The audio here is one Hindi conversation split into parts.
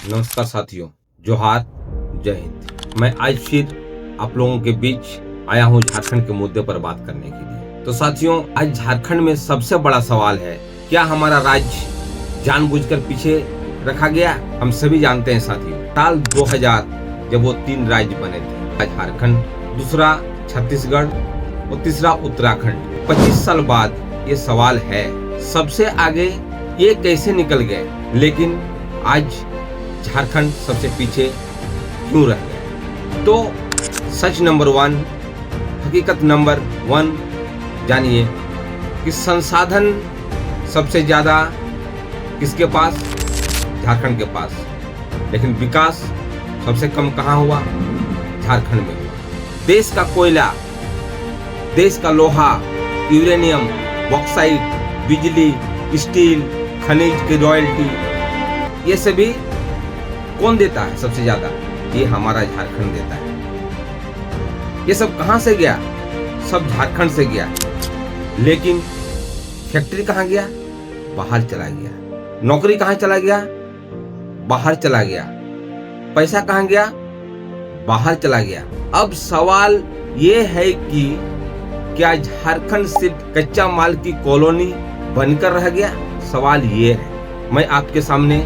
नमस्कार साथियों, जोहार, जय हिंद। मैं आज फिर आप लोगों के बीच आया हूं झारखंड के मुद्दे पर बात करने के लिए। तो साथियों, आज झारखंड में सबसे बड़ा सवाल है, क्या हमारा राज्य जानबूझकर पीछे रखा गया? हम सभी जानते हैं साथियों, साल 2000 जब वो 3 राज्य बने थे, झारखंड, दूसरा छत्तीसगढ़ और तीसरा उत्तराखंड। 25 साल बाद ये सवाल है, सबसे आगे ये कैसे निकल गए, लेकिन आज झारखंड सबसे पीछे क्यों रह गया? तो सच नंबर 1, हकीकत नंबर 1 जानिए कि संसाधन सबसे ज्यादा किसके पास? झारखंड के पास। लेकिन विकास सबसे कम कहाँ हुआ? झारखंड में हुआ। देश का कोयला, देश का लोहा, यूरेनियम, बॉक्साइट, बिजली, स्टील, खनिज की रॉयल्टी, ये सभी कौन देता है सबसे ज्यादा? ये हमारा झारखंड देता है। ये सब कहां से गया? सब झारखंड से गया। लेकिन फैक्ट्री कहां गया? बाहर चला गया। नौकरी कहां चला गया? बाहर चला गया। पैसा कहां गया? बाहर चला गया। अब सवाल ये है कि क्या झारखंड सिर्फ कच्चा माल की कॉलोनी बनकर रह गया? सवाल ये है। मैं आपके सामने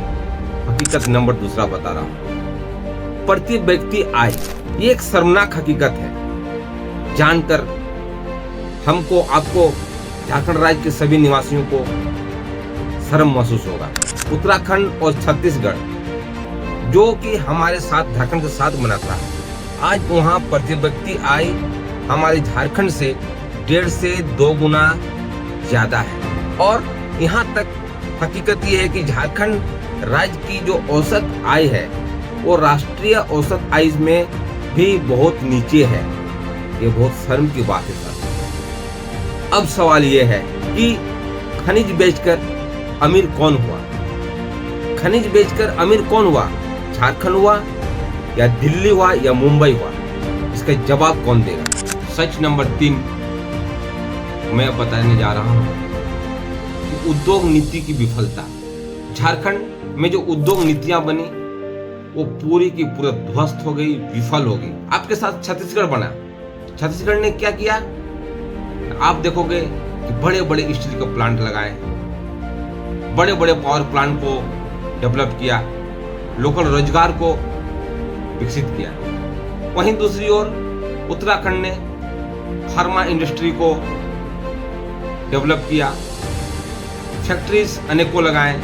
हकीकत नंबर 2 बता रहा हूं। प्रति व्यक्ति आय, ये एक शर्मनाक हकीकत है। जानकर हमको, आपको, झारखंड राज्य के सभी निवासियों को शर्म महसूस होगा। उत्तराखंड और छत्तीसगढ़, जो कि हमारे साथ झारखंड के साथ बना था, आज वहां प्रति व्यक्ति आय हमारे झारखंड से 1.5 से 2 गुना ज्यादा है। और यहाँ तक हकीकत ये है कि झारखंड राज्य की जो औसत आय है वो राष्ट्रीय औसत आय में भी बहुत नीचे है। ये बहुत शर्म की बात है साहब। अब सवाल ये है कि खनिज बेचकर अमीर कौन हुआ? खनिज बेचकर अमीर कौन हुआ? झारखंड हुआ या दिल्ली हुआ या मुंबई हुआ? इसका जवाब कौन देगा? सच नंबर 3 मैं बताने जा रहा हूं कि उद्योग नीति की विफलता। झारखंड में जो उद्योग नीतियां बनी वो पूरी की पूरी ध्वस्त हो गई, विफल हो गई। आपके साथ छत्तीसगढ़ बना। छत्तीसगढ़ ने क्या किया? आप देखोगे कि बड़े बड़े स्टील के प्लांट लगाए, बड़े बड़े पावर प्लांट को डेवलप किया, लोकल रोजगार को विकसित किया। वहीं दूसरी ओर उत्तराखंड ने फार्मा इंडस्ट्री को डेवलप किया, फैक्ट्रीज अनेकों लगाए,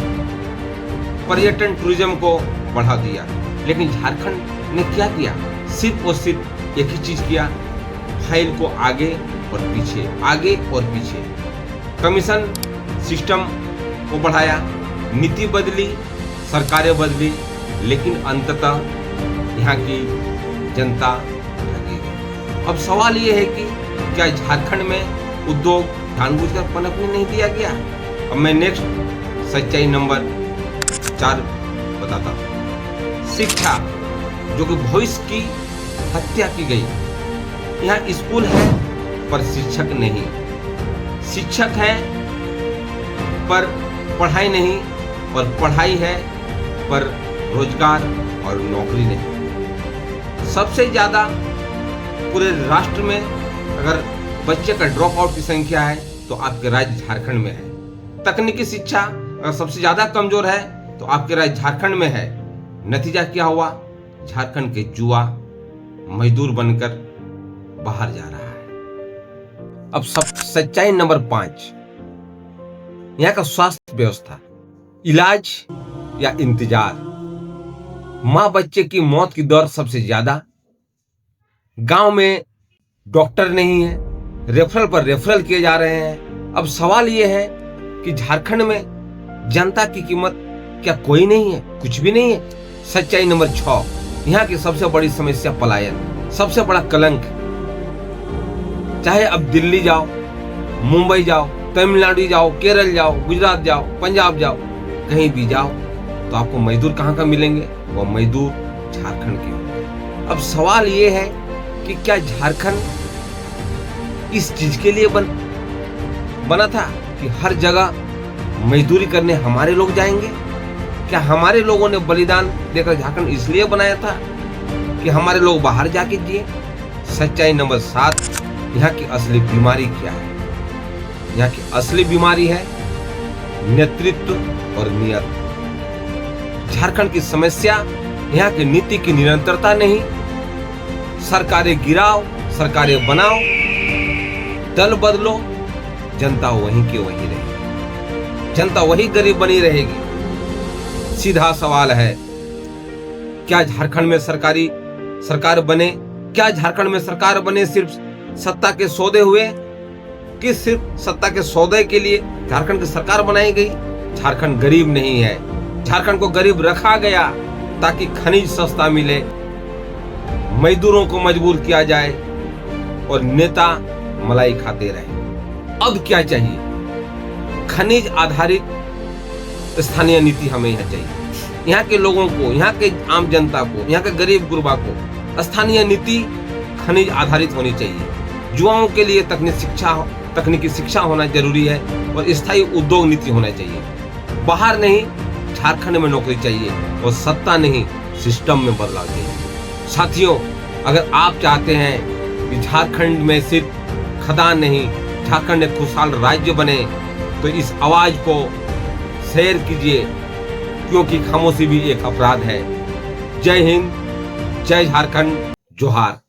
पर्यटन टूरिज्म को बढ़ा दिया। लेकिन झारखंड ने क्या किया? सिर्फ और सिर्फ एक ही चीज किया, फाइल को आगे और पीछे, आगे और पीछे। कमीशन सिस्टम को बढ़ाया, नीति बदली, सरकारें बदली, लेकिन अंततः यहाँ की जनता ठगी गई। अब सवाल ये है कि क्या झारखंड में उद्योग जानबूझकर पनपने नहीं दिया गया? अब मैं नेक्स्ट सच्चाई नंबर 4 बताता हूं। शिक्षा, जो कि भविष्य की हत्या की गई। यहाँ स्कूल है पर शिक्षक नहीं, शिक्षक है पर पढ़ाई नहीं, और पढ़ाई है पर रोजगार और नौकरी नहीं। सबसे ज्यादा पूरे राष्ट्र में अगर बच्चे का ड्रॉप आउट की संख्या है तो आपके राज्य झारखंड में है। तकनीकी शिक्षा अगर सबसे ज्यादा कमजोर है तो आपके राज्य झारखंड में है। नतीजा क्या हुआ? झारखंड के युवा मजदूर बनकर बाहर जा रहा है। अब सब सच्चाई नंबर 5, यहाँ का स्वास्थ्य व्यवस्था, इलाज या इंतजार। मां बच्चे की मौत की दर सबसे ज्यादा। गांव में डॉक्टर नहीं है, रेफरल पर रेफरल किए जा रहे हैं। अब सवाल यह है कि झारखंड में जनता की कीमत क्या कोई नहीं है? कुछ भी नहीं है। सच्चाई नंबर 6, यहाँ की सबसे बड़ी समस्या पलायन, सबसे बड़ा कलंक। चाहे अब दिल्ली जाओ, मुंबई जाओ, तमिलनाडु जाओ, केरल जाओ, गुजरात जाओ, पंजाब जाओ, कहीं भी जाओ तो आपको मजदूर कहाँ का मिलेंगे? वो मजदूर झारखंड के होंगे। अब सवाल ये है कि क्या झारखंड इस चीज के लिए बना था कि हर जगह मजदूरी करने हमारे लोग जाएंगे? क्या हमारे लोगों ने बलिदान देकर झारखंड इसलिए बनाया था कि हमारे लोग बाहर जाके जिए? सच्चाई नंबर 7, यहाँ की असली बीमारी क्या है? यहाँ की असली बीमारी है नेतृत्व और नियत। झारखंड की समस्या यहाँ की नीति की निरंतरता नहीं, सरकारें गिराओ सरकारें बनाओ, दल बदलो, जनता वहीं की वहीं रहेगी, जनता वही गरीब बनी रहेगी। सीधा सवाल है, क्या झारखंड में सरकार बने? क्या झारखंड में सरकार बने सिर्फ सत्ता के सौदे हुए कि सिर्फ सत्ता के सौदे के लिए झारखंड की सरकार बनाई गई? झारखंड गरीब नहीं है, झारखंड को गरीब रखा गया ताकि खनिज सस्ता मिले, मजदूरों को मजबूर किया जाए और नेता मलाई खाते रहे। अब क्या चाहिए? खनिज आधारित स्थानीय नीति हमें यहाँ चाहिए। यहाँ के लोगों को, यहाँ के आम जनता को, यहाँ के गरीब गुरबा को स्थानीय नीति खनिज आधारित होनी चाहिए। युवाओं के लिए तकनीकी शिक्षा होना जरूरी है और स्थायी उद्योग नीति होना चाहिए। बाहर नहीं, झारखंड में नौकरी चाहिए और सत्ता नहीं, सिस्टम में बदलाव चाहिए। साथियों, अगर आप चाहते हैं कि झारखंड में सिर्फ खदान नहीं, झारखंड एक खुशहाल राज्य बने, तो इस आवाज को शेयर कीजिए, क्योंकि खामोशी भी एक अपराध है। जय हिंद, जय झारखंड, जोहार।